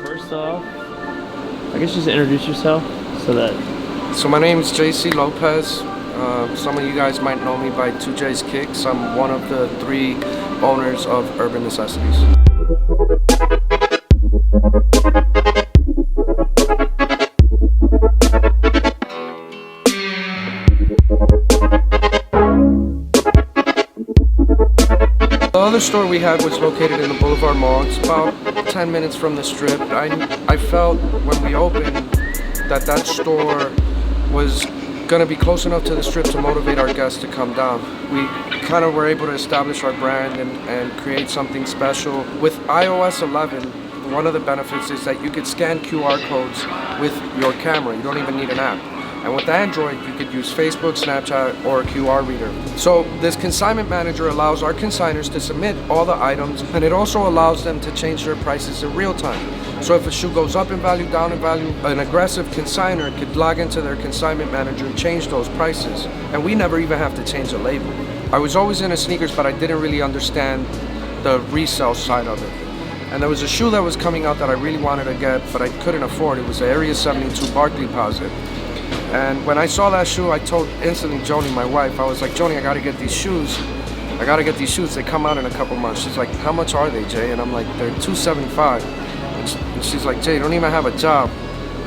First off, I guess just introduce yourself so that... So my name is Jaysse Lopez. Some of you guys might know me by 2J's Kicks. I'm one of the 3 owners of Urban Necessities. The other store we had was located in the Boulevard Mall. It's about 10 minutes from the Strip. I felt when we opened that store was going to be close enough to the Strip to motivate our guests to come down. We kind of were able to establish our brand and create something special. With iOS 11, one of the benefits is that you could scan QR codes with your camera. You don't even need an app. And with Android, you could use Facebook, Snapchat, or a QR reader. So this consignment manager allows our consigners to submit all the items, and it also allows them to change their prices in real time. So if a shoe goes up in value, down in value, an aggressive consigner could log into their consignment manager and change those prices. And we never even have to change the label. I was always into sneakers, but I didn't really understand the resell side of it. And there was a shoe that was coming out that I really wanted to get, but I couldn't afford. It was the Area 72 Barkley Posit. And when I saw that shoe, I told instantly Joni, my wife, I was like, Joni, I gotta get these shoes. They come out in a couple months. She's like, how much are they, Jay? And I'm like, they're $275. And she's like, Jay, you don't even have a job.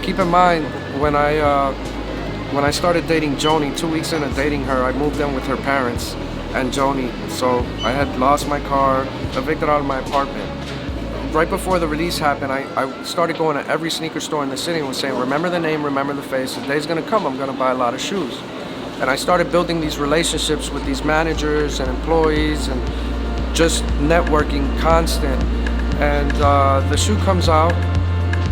Keep in mind, when I started dating Joni, 2 weeks into dating her, I moved in with her parents and Joni. So I had lost my car, evicted out of my apartment. Right before the release happened, I started going to every sneaker store in the city and was saying, remember the name, remember the face, the day's gonna come, I'm gonna buy a lot of shoes. And I started building these relationships with these managers and employees and just networking constant. And the shoe comes out,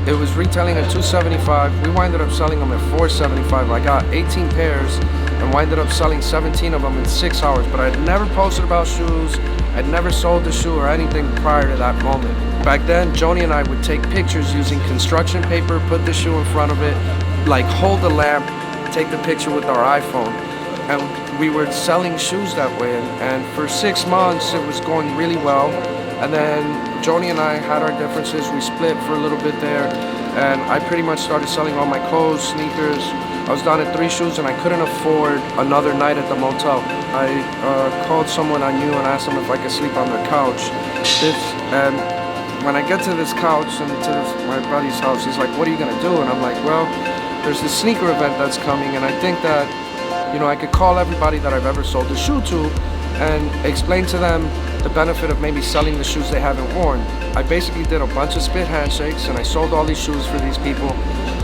it was retailing at $275. We winded up selling them at $475. I got 18 pairs and winded up selling 17 of them in 6 hours. But I had never posted about shoes, I'd never sold a shoe or anything prior to that moment. Back then, Joni and I would take pictures using construction paper, put the shoe in front of it, like hold the lamp, take the picture with our iPhone. And we were selling shoes that way. And for 6 months, it was going really well. And then Joni and I had our differences. We split for a little bit there. And I pretty much started selling all my clothes, sneakers. I was down at 3 shoes and I couldn't afford another night at the motel. I called someone I knew and asked them if I could sleep on their couch. And when I get to this couch and to my buddy's house, he's like, what are you gonna do? And I'm like, well, there's this sneaker event that's coming and I think that, you know, I could call everybody that I've ever sold a shoe to and explain to them the benefit of maybe selling the shoes they haven't worn. I basically did a bunch of spit handshakes and I sold all these shoes for these people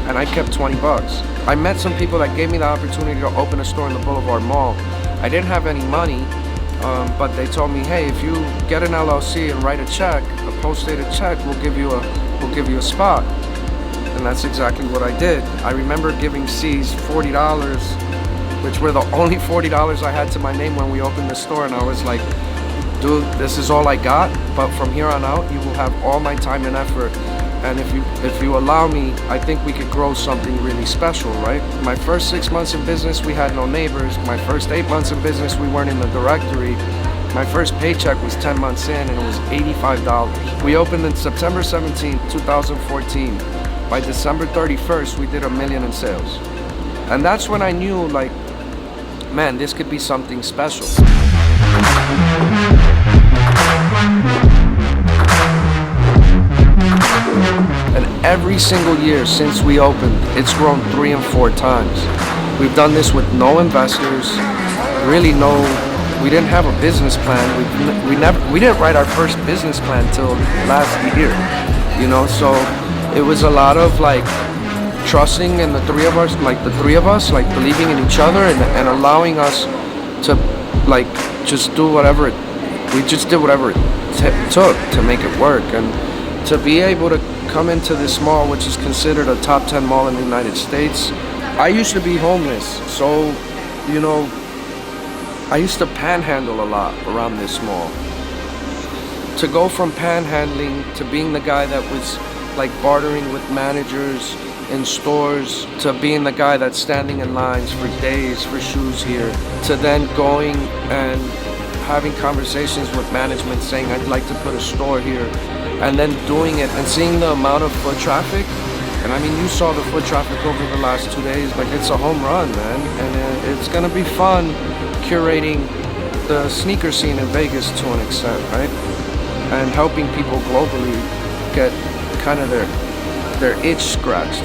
and I kept 20 bucks. I met some people that gave me the opportunity to open a store in the Boulevard Mall. I didn't have any money, but they told me, hey, if you get an LLC and write a check, a post-dated check, we'll give you a spot. And that's exactly what I did. I remember giving C's $40, which were the only $40 I had to my name when we opened the store, and I was like, dude, this is all I got, but from here on out, you will have all my time and effort. And if you allow me, I think we could grow something really special, right? My first 6 months in business, we had no neighbors. My first 8 months in business, we weren't in the directory. My first paycheck was 10 months in and it was $85. We opened on September 17, 2014. By December 31st, we did $1 million in sales. And that's when I knew, like, man, this could be something special. And every single year since we opened, it's grown 3 and 4 times. We've done this with no investors, we didn't have a business plan. We didn't write our first business plan till last year, you know, so it was a lot of like trusting in the three of us, like believing in each other and allowing us to like just do whatever we just did whatever it took to make it work. And to be able to come into this mall, which is considered a top 10 mall in the United States. I used to be homeless, so, you know, I used to panhandle a lot around this mall. To go from panhandling to being the guy that was like bartering with managers in stores, to being the guy that's standing in lines for days for shoes here, to then going and having conversations with management saying I'd like to put a store here, and then doing it and seeing the amount of foot traffic. And I mean, you saw the foot traffic over the last 2 days. Like, it's a home run, man. And it's gonna be fun curating the sneaker scene in Vegas to an extent, right? And helping people globally get kind of their itch scratched.